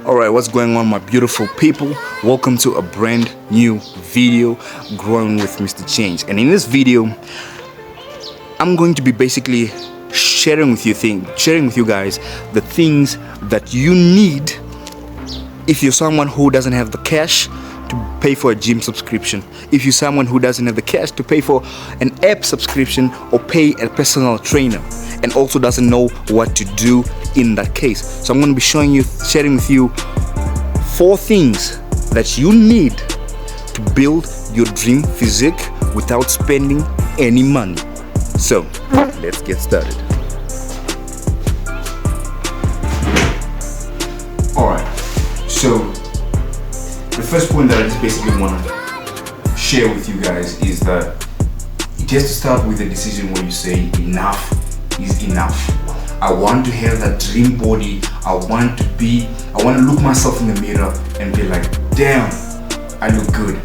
Alright, what's going on, my beautiful people? Welcome to a brand new video, Growing with Mr. Change. And in this video, I'm going to be basically sharing with you guys the things that you need if you're someone who doesn't have the cash to pay for a gym subscription, if you're someone who doesn't have the cash to pay for an app subscription or pay a personal trainer, and also doesn't know what to do in that case. So I'm going to be sharing with you 4 things that you need to build your dream physique without spending any money. So let's get started. Alright, so the first point that I just basically want to share with you guys is that it has to start with a decision where you say enough is enough. I want to have that dream body. I want to look myself in the mirror and be like, damn, I look good.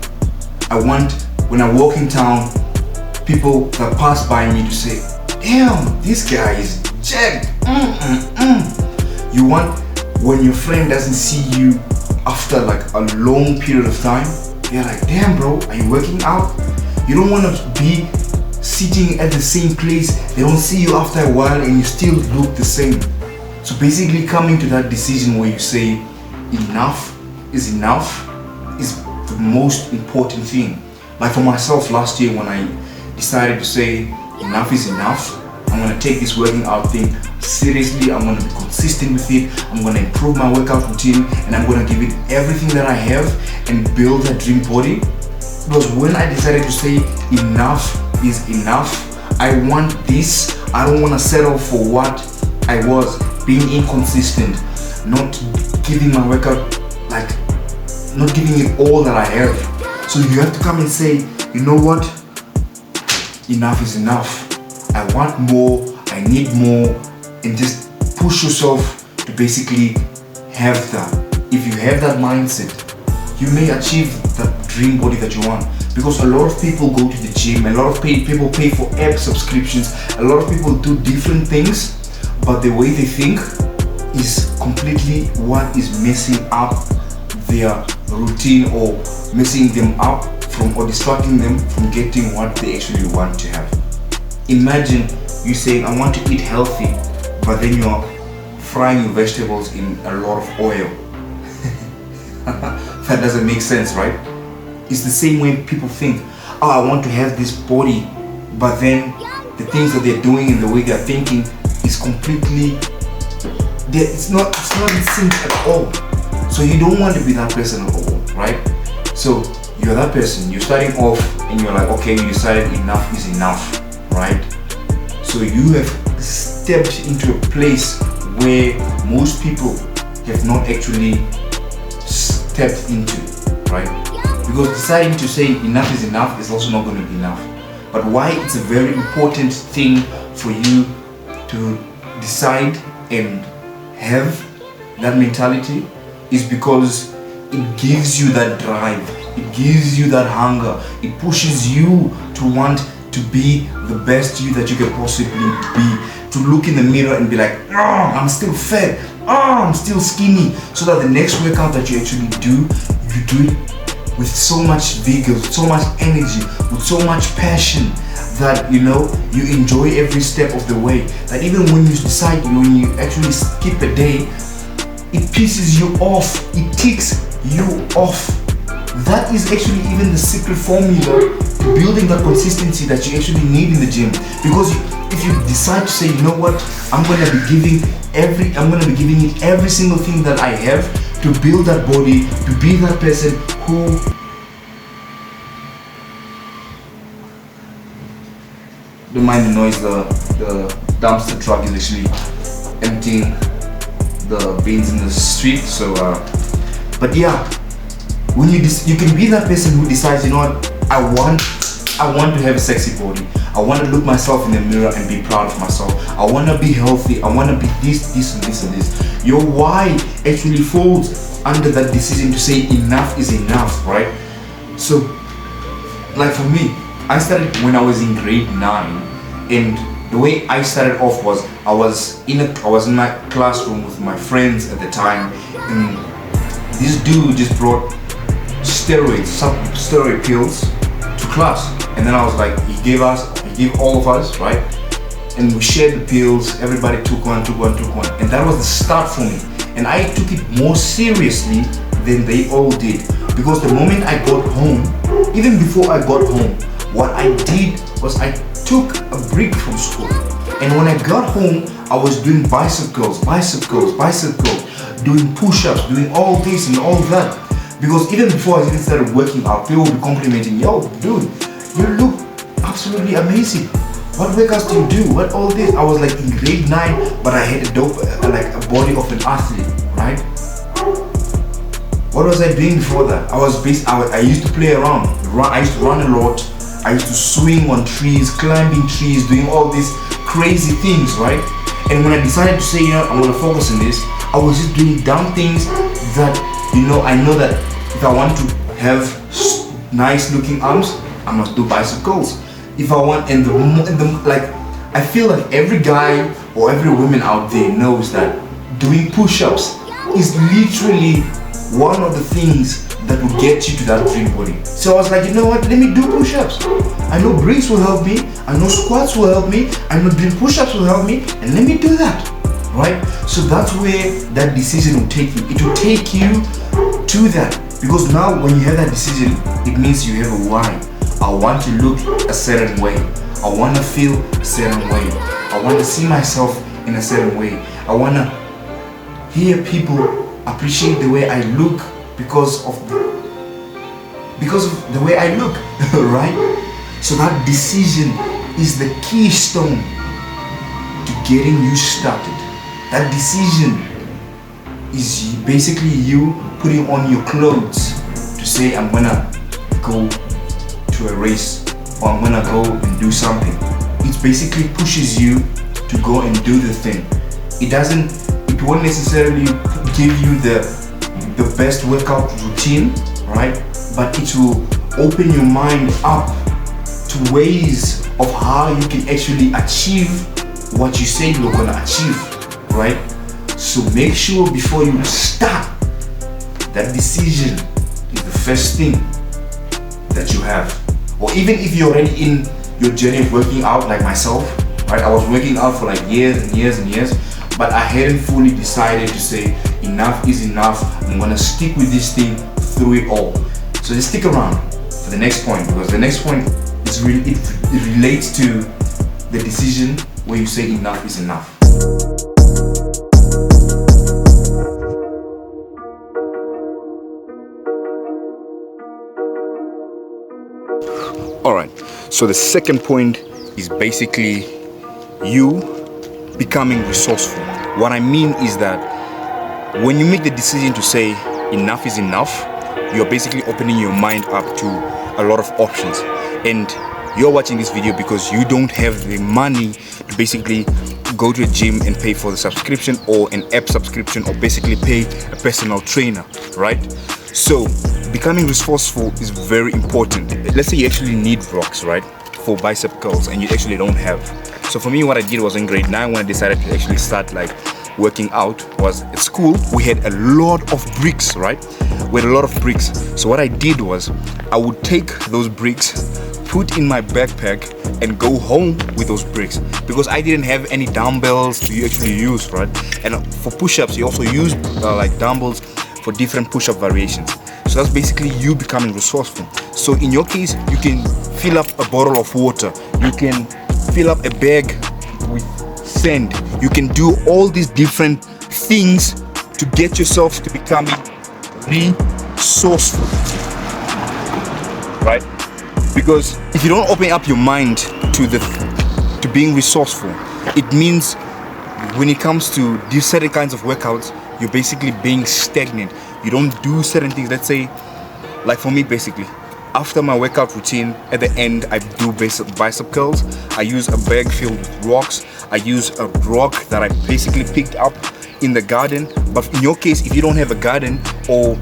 I want, when I walk in town, people that pass by me to say, damn, this guy is jacked. You want, when your friend doesn't see you after like a long period of time, they're like, damn bro, are you working out? You don't want to be sitting at the same place, they don't see you after a while and you still look the same. So basically coming to that decision where you say enough is enough is the most important thing. Like for myself last year, when I decided to say enough is enough, I'm going to take this working out thing seriously, I'm going to be consistent with it, I'm going to improve my workout routine, and I'm going to give it everything that I have and build a dream body. Because when I decided to say enough is enough, I want this, I don't want to settle for what I was, being inconsistent, not giving my workout, like not giving it all that I have. So you have to come and say, you know what, enough is enough, I want more, I need more, and just push yourself to basically have that. If you have that mindset, you may achieve that dream body that you want. Because a lot of people go to the gym, a lot of people pay for app subscriptions, a lot of people do different things, but the way they think is completely what is messing up their routine or messing them up from, or distracting them from getting what they actually want to have. Imagine you saying, I want to eat healthy, but then you're frying your vegetables in a lot of oil. That doesn't make sense, right? It's the same way people think, oh, I want to have this body, but then the things that they're doing and the way they're thinking is completely, it's not in sync at all. So you don't want to be that person at all, right? So you're that person, you're starting off and you're like, okay, you decided enough is enough, right? So you have stepped into a place where most people have not actually stepped into, right? Because deciding to say enough is enough is also not going to be enough. But why it's a very important thing for you to decide and have that mentality is because it gives you that drive, it gives you that hunger, it pushes you to want to be the best you that you can possibly be, to look in the mirror and be like, oh, I'm still fat, oh, I'm still skinny, so that the next workout that you actually do, you do it with so much vigor, with so much energy, with so much passion that you enjoy every step of the way. That even when you decide, when you actually skip a day, it pisses you off, it ticks you off. That is actually even the secret formula to building that consistency that you actually need in the gym. Because if you decide to say, you know what, I'm gonna be giving it every single thing that I have to build that body, to be that person who, don't mind the noise, the dumpster truck is actually emptying the bins in the street. So but yeah, when you can be that person who decides, you know what, I want to have a sexy body, I want to look myself in the mirror and be proud of myself, I want to be healthy, I want to be this and this and this. Your why actually falls under that decision to say enough is enough, right? So like for me, I started when I was in grade 9, and the way I started off was I was in my classroom with my friends at the time, and this dude just brought some steroid pills to class, and then I was like, he gave all of us, right? And we shared the pills. Everybody took one, and that was the start for me. And I took it more seriously than they all did, because the moment I got home, even before I got home, what I did was I took a break from school, and when I got home, I was doing bicep curls, doing push-ups, doing all this and all that. Because even before I even started working out, people would be complimenting, yo, dude, you look absolutely amazing. What workouts do you do? What all this? I was like in grade 9, but I had a body of an athlete, right? What was I doing before that? I used to play around. I used to run a lot. I used to swing on trees, climbing trees, doing all these crazy things, right? And when I decided to say, I'm gonna focus on this, I was just doing dumb things that, I know that if I want to have nice looking arms, I must do bicep curls. If I want, I feel like every guy or every woman out there knows that doing push-ups is literally one of the things that will get you to that dream body. So I was like, you know what, let me do push-ups. I know bricks will help me, I know squats will help me, I know doing push-ups will help me, and let me do that, right? So that's where that decision will take you. It will take you to that, because now when you have that decision, it means you have a why. I want to look a certain way. I want to feel a certain way. I want to see myself in a certain way. I want to hear people appreciate the way I look because of the way I look, right? So that decision is the keystone to getting you started. That decision is basically you putting on your clothes to say, I'm gonna go to a race, or I'm gonna go and do something. It basically pushes you to go and do the thing. It won't necessarily give you the best workout routine, right? But it will open your mind up to ways of how you can actually achieve what you say you're gonna achieve, right? So make sure before you start, that decision is the first thing that you have. Or even if you're already in your journey of working out, like myself, right? I was working out for like years and years and years, but I hadn't fully decided to say enough is enough. I'm gonna stick with this thing through it all. So just stick around for the next point, because the next point is it relates to the decision where you say enough is enough. Alright, so the second point is basically you becoming resourceful. What I mean is that when you make the decision to say enough is enough, you're basically opening your mind up to a lot of options. And you're watching this video because you don't have the money to basically go to a gym and pay for the subscription or an app subscription, or basically pay a personal trainer, right? So becoming resourceful is very important. Let's say you actually need rocks, right, for bicep curls, and you actually don't have. So for me, what I did was in grade 9, when I decided to actually start working out, was at school we had a lot of bricks, right? We had a lot of bricks. So what I did was I would take those bricks, put in my backpack, and go home with those bricks, because I didn't have any dumbbells to actually use, right? And for push-ups, you also use dumbbells for different push-up variations. So that's basically you becoming resourceful. So in your case, you can fill up a bottle of water, you can fill up a bag with sand, you can do all these different things to get yourself to becoming resourceful, right? Because if you don't open up your mind to being resourceful, it means when it comes to these certain kinds of workouts, you're basically being stagnant. You don't do certain things. Let's say, like for me, basically, after my workout routine, at the end, I do bicep curls. I use a bag filled with rocks. I use a rock that I basically picked up in the garden. But in your case, if you don't have a garden, or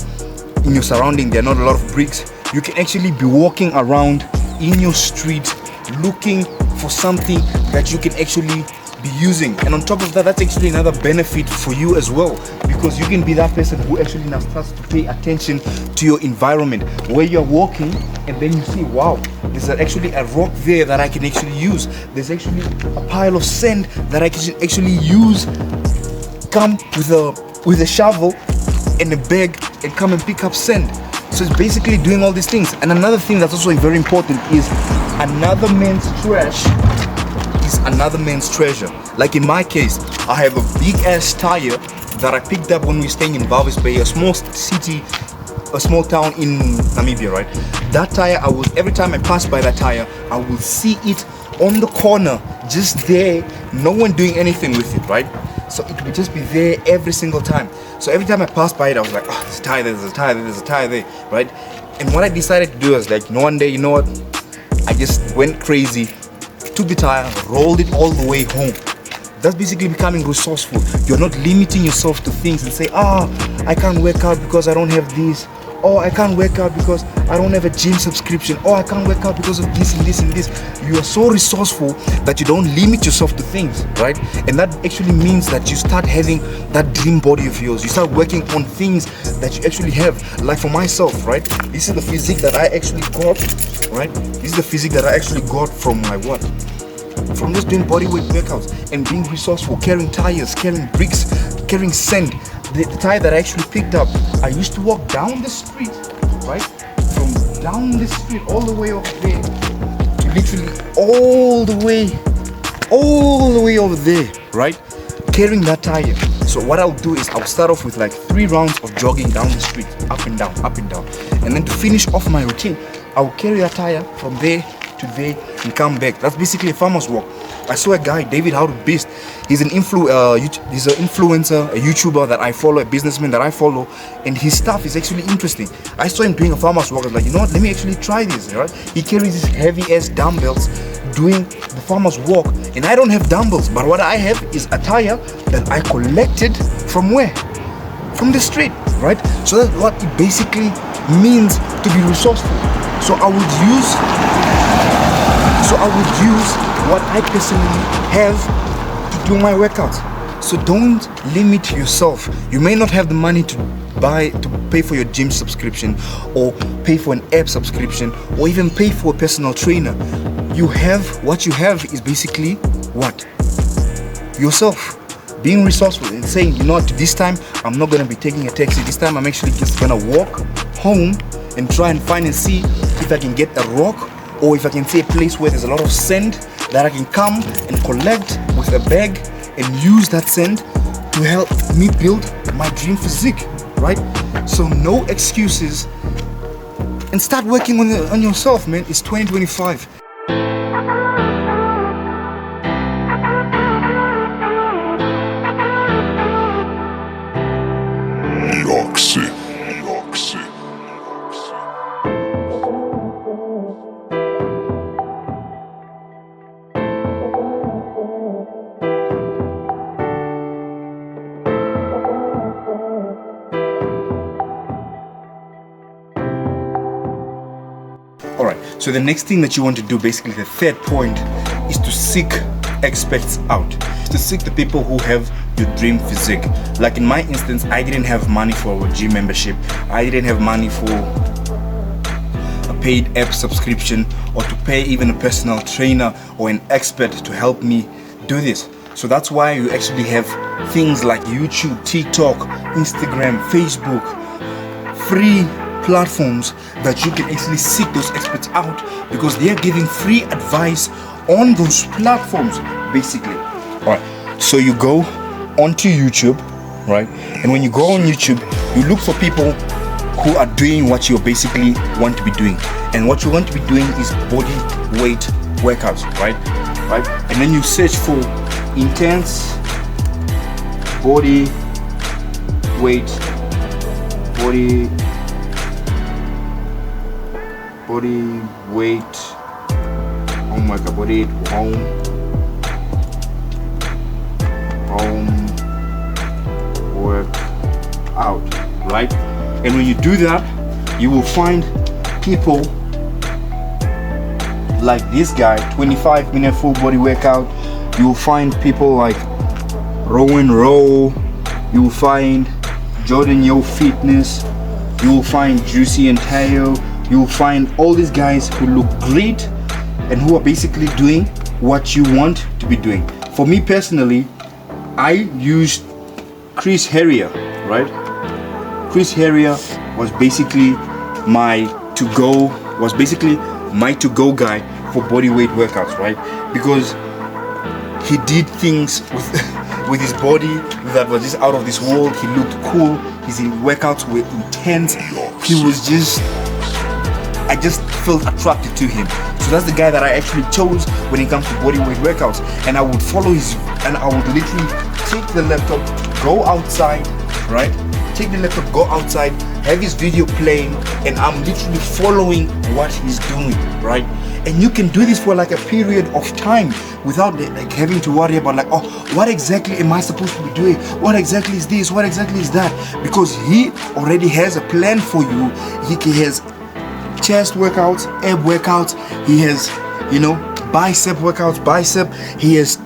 in your surrounding there are not a lot of bricks, you can actually be walking around in your street looking for something that you can actually be using. And on top of that, that's actually another benefit for you as well, because you can be that person who actually now starts to pay attention to your environment, where you're walking and then you see, wow, there's actually a rock there that I can actually use. There's actually a pile of sand that I can actually use. Come with a shovel and a bag and come and pick up sand. So it's basically doing all these things. And another thing that's also very important is another man's trash is another man's treasure. Like in my case, I have a big ass tire that I picked up when we were staying in Walvis Bay, a small city, a small town in Namibia, right? That tire, every time I pass by that tire, I will see it on the corner, just there, no one doing anything with it, right? So it would just be there every single time. So every time I passed by it, I was like, oh, there's a tire there, there's a tire there, there's a tire there, right? And what I decided to do was like, one day, you know what? I just went crazy, took the tire, rolled it all the way home. That's basically becoming resourceful. You're not limiting yourself to things and say, I can't work out because I don't have this. Oh, I can't work out because I don't have a gym subscription. Oh, I can't work out because of this and this and this. You are so resourceful that you don't limit yourself to things, right? And that actually means that you start having that dream body of yours. You start working on things that you actually have. Like for myself, right? This is the physique that I actually got, right? This is the physique that I actually got from my what? From just doing bodyweight workouts and being resourceful, carrying tires, carrying bricks, carrying sand. The tire that I actually picked up, I used to walk down the street, right? From down the street all the way over there to literally all the way over there, right? Carrying that tire. So what I'll do is I'll start off with like 3 rounds of jogging down the street, up and down, up and down. And then to finish off my routine, I'll carry that tire from there to there and come back. That's basically a farmer's walk. I saw a guy, David How to Beast. He's an influencer, a YouTuber that I follow, a businessman that I follow, and his stuff is actually interesting. I saw him doing a farmer's walk. I was like, you know what? Let me actually try this. Right? He carries these heavy ass dumbbells, doing the farmer's walk, and I don't have dumbbells, but what I have is a tire that I collected from where? From the street, right? So that's what it basically means to be resourceful. So I would use what I personally have to do my workouts. So don't limit yourself. You may not have the money to pay for your gym subscription, or pay for an app subscription, or even pay for a personal trainer. What you have is basically what? Yourself. Being resourceful and saying, you know what, this time I'm not gonna be taking a taxi. This time I'm actually just gonna walk home and try and find and see if I can get a rock, or if I can see a place where there's a lot of sand that I can come and collect with a bag and use that sand to help me build my dream physique, right? So no excuses, and start working on yourself, man. It's 2025. Alright, so the next thing that you want to do, basically the third point, is to seek experts out. To seek the people who have your dream physique. Like in my instance, I didn't have money for a gym membership. I didn't have money for a paid app subscription, or to pay even a personal trainer or an expert to help me do this. So that's why you actually have things like YouTube, TikTok, Instagram, Facebook, free platforms that you can actually seek those experts out, because they are giving free advice on those platforms, basically. Alright, so you go onto YouTube, right? And when you go on YouTube, you look for people who are doing what you basically want to be doing. And what you want to be doing is body weight workouts, right? And then you search for intense body weight home workout, right? And when you do that, you will find people like this guy, 25-minute full body workout, you will find people like Rowan Rowe, you will find Jordan Yo Fitness, you will find Juicy and Tayo, you will find all these guys who look great and who are basically doing what you want to be doing. For me personally, I used Chris Harrier, right? Chris Harrier was basically my to-go guy for bodyweight workouts, right? Because he did things with his body that was just out of this world. He looked cool. His workouts were intense. I just felt attracted to him. So that's the guy that I actually chose when it comes to bodyweight workouts. And I would follow and I would literally take the laptop, go outside, right? Take the laptop, go outside, have his video playing, and I'm literally following what he's doing, right? And you can do this for like a period of time without like having to worry about like, oh, what exactly am I supposed to be doing? What exactly is this? What exactly is that? Because he already has a plan for you. He has chest workouts, ab workouts, he has, bicep workouts, he has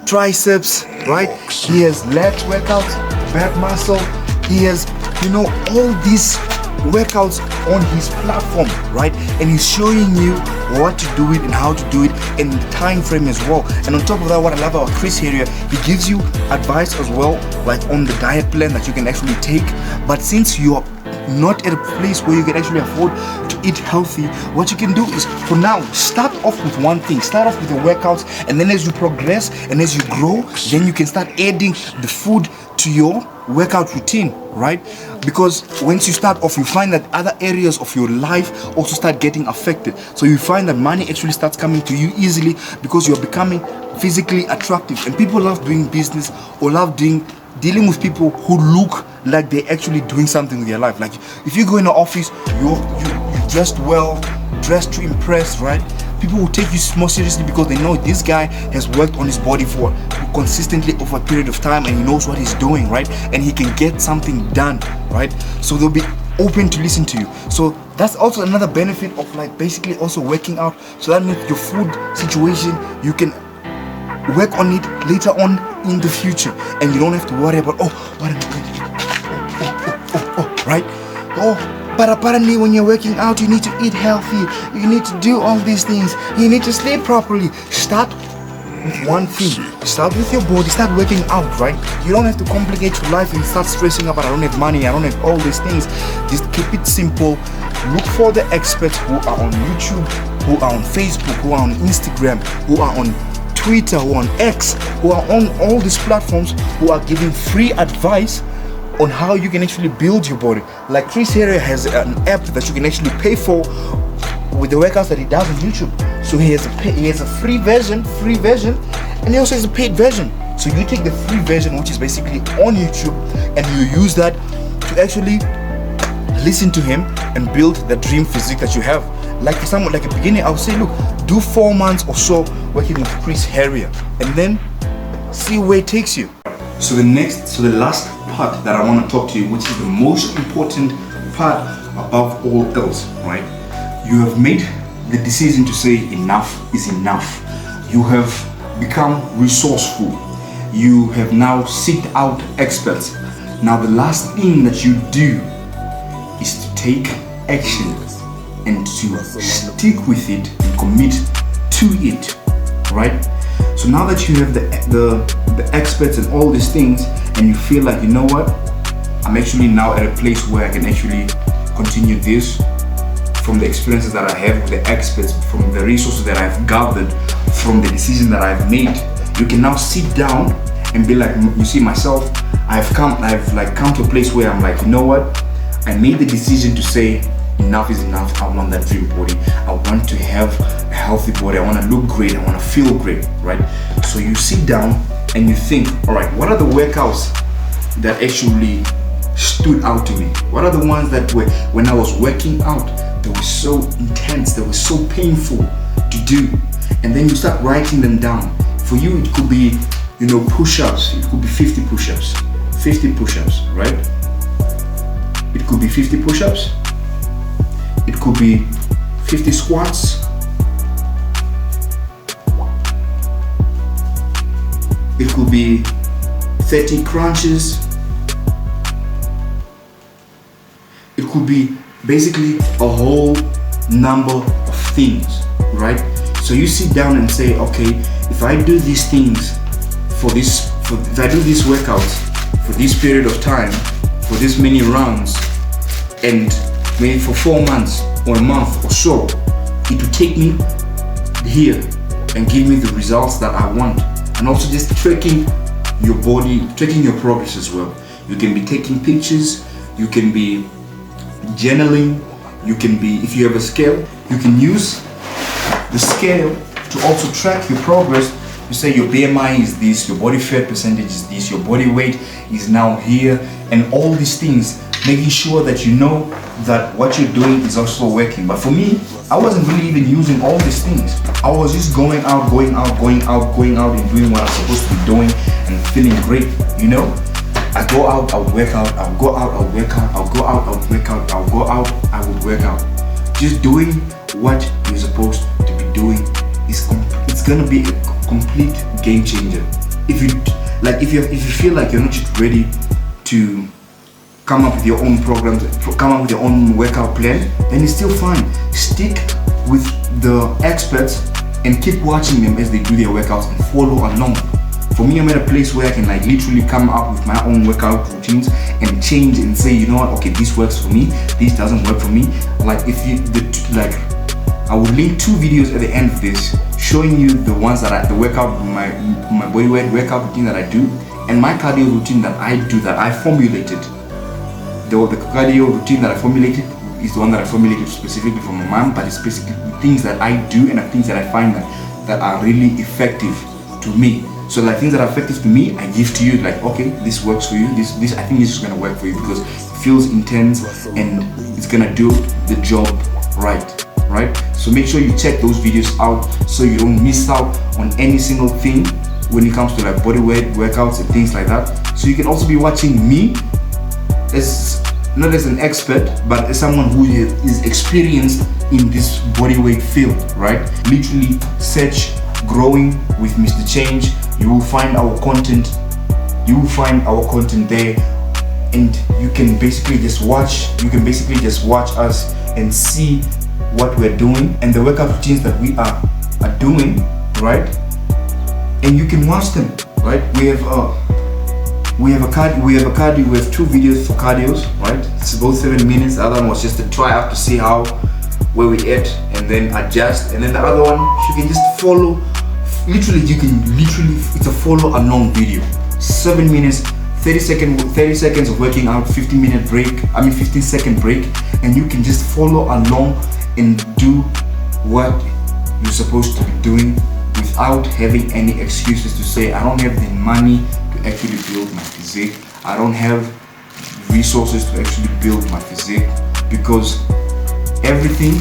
triceps, right? He has lats workouts, back muscle, he has, all these workouts on his platform, right? And he's showing you what to do it and how to do it and the time frame as well. And on top of that, what I love about Chris Harrier, he gives you advice as well, like on the diet plan that you can actually take. But since you're not at a place where you can actually afford to eat healthy, what you can do is, for now, start off with one thing. Start off with the workouts, and then as you progress and as you grow, then you can start adding the food to your workout routine, right? Because once you start off, you find that other areas of your life also start getting affected. So you find that money actually starts coming to you easily because you're becoming physically attractive. And people love doing business or love dealing with people who look like they're actually doing something with their life. Like if you go in the office, you're dressed well, dressed to impress, right? People will take you more seriously because they know this guy has worked on his body for consistently over a period of time and he knows what he's doing, right? And he can get something done, right? So they'll be open to listen to you. So that's also another benefit of like basically also working out. So that means your food situation, you can work on it later on in the future and you don't have to worry about, oh, what am I going to do? Right? But apparently when you're working out, you need to eat healthy, you need to do all these things, you need to sleep properly. Start with one thing. Start with your body, start working out, right? You don't have to complicate your life and start stressing about, I don't have money, I don't have all these things. Just keep it simple. Look for the experts who are on YouTube, who are on Facebook, who are on Instagram, who are on Twitter, who are on X, who are on all these platforms, who are giving free advice on how you can actually build your body. Like Chris Harrier has an app that you can actually pay for with the workouts that he does on YouTube. So he has a free version, and he also has a paid version. So you take the free version, which is basically on YouTube, and you use that to actually listen to him and build the dream physique that you have. Like for someone like a beginner, I would say, look, do 4 months or so working with Chris Harrier, and then see where it takes you. So the last part that I want to talk to you, which is the most important part above all else, right? You have made the decision to say enough is enough. You have become resourceful. You have now sought out experts. Now the last thing that you do is to take action and to stick with it and commit to it, right? So now that you have the experts and all these things, and you feel like, you know what, I'm actually now at a place where I can actually continue this from the experiences that I have with the experts, from the resources that I've gathered, from the decision that I've made. You can now sit down and be like, you see, myself, I've come to a place where I'm like, you know what, I made the decision to say enough is enough. I want that dream body. I want to have a healthy body. I want to look great. I want to feel great, right? So you sit down and you think, all right, what are the workouts that actually stood out to me? What are the ones that were, when I was working out, they were so intense, they were so painful to do? And then you start writing them down. For you, it could be, push-ups. It could be 50 push-ups. 50 push-ups, right? It could be 50 push-ups. It could be 50 squats. it could be 30 crunches, it could be basically a whole number of things, right? So you sit down and say, okay, if I do these things if I do these workouts for this period of time, for this many rounds, and maybe for 4 months or a month or so, it will take me here and give me the results that I want. And also just tracking your body, tracking your progress as well. You can be taking pictures, you can be journaling, you can be, if you have a scale, you can use the scale to also track your progress. You say your BMI is this, your body fat percentage is this, your body weight is now here, and all these things, making sure that you know that what you're doing is also working. But for me, I wasn't really even using all these things. I was just going out and doing what I'm supposed to be doing and feeling great, you know? I go out, I would work out, I would go out, I would work out, I would go out, I would work out, I would go out, I would work out. Just doing what you're supposed to be doing it's gonna be a complete game changer. If you feel like you're not just ready to come up with your own programs, come up with your own workout plan, then it's still fine. Stick with the experts and keep watching them as they do their workouts and follow along. For me, I'm at a place where I can like literally come up with my own workout routines and change and say, you know what, okay, this works for me, this doesn't work for me. Like I will link 2 videos at the end of this showing you the ones that the workout, my bodyweight workout routine that I do, and my cardio routine that I do, that I formulated. The cardio routine that I formulated is the one that I formulated specifically for my mom, but it's basically things that I do and the things that I find that are really effective to me. So like things that are effective to me, I give to you, like, okay, this works for you, this I think this is gonna work for you because it feels intense and it's gonna do the job right? So make sure you check those videos out so you don't miss out on any single thing when it comes to like body weight workouts and things like that. So you can also be watching me as not as an expert, but as someone who is experienced in this body weight field, right? Literally search Growing with Mr. Change. You will find our content. There, and you can basically just watch. Us and see what we're doing and the workout routines that we are doing, right? And you can watch them, right? We have 2 videos for cardios, right? It's both 7 minutes. The other one was just a try out to see where we at and then adjust. And then the other one, you can just follow. It's a follow along video. 7 minutes, 30 seconds of working out, 15-second break, and you can just follow along and do what you're supposed to be doing without having any excuses to say, I don't have the money to actually build my physique, I don't have resources to actually build my physique, because everything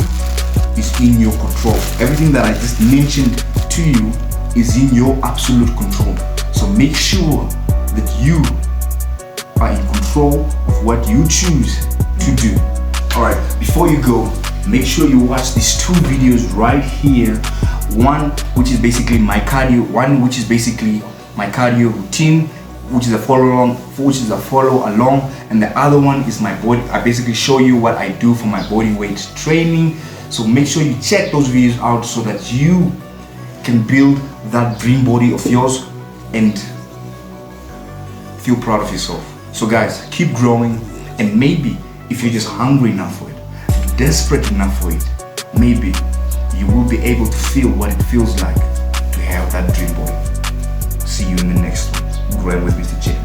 is in your control. Everything that I just mentioned to you is in your absolute control. So make sure that you are in control of what you choose to do. Alright, before you go, make sure you watch these 2 videos right here. One which is basically my cardio, routine, which is a follow along, and the other one is my body. I basically show you what I do for my body weight training. So make sure you check those videos out so that you can build that dream body of yours and feel proud of yourself. So guys, keep growing, and maybe if you're just hungry enough for it, desperate enough for it, maybe you will be able to feel what it feels like to have that dream body. See you in the next one. Growing with Mr. J.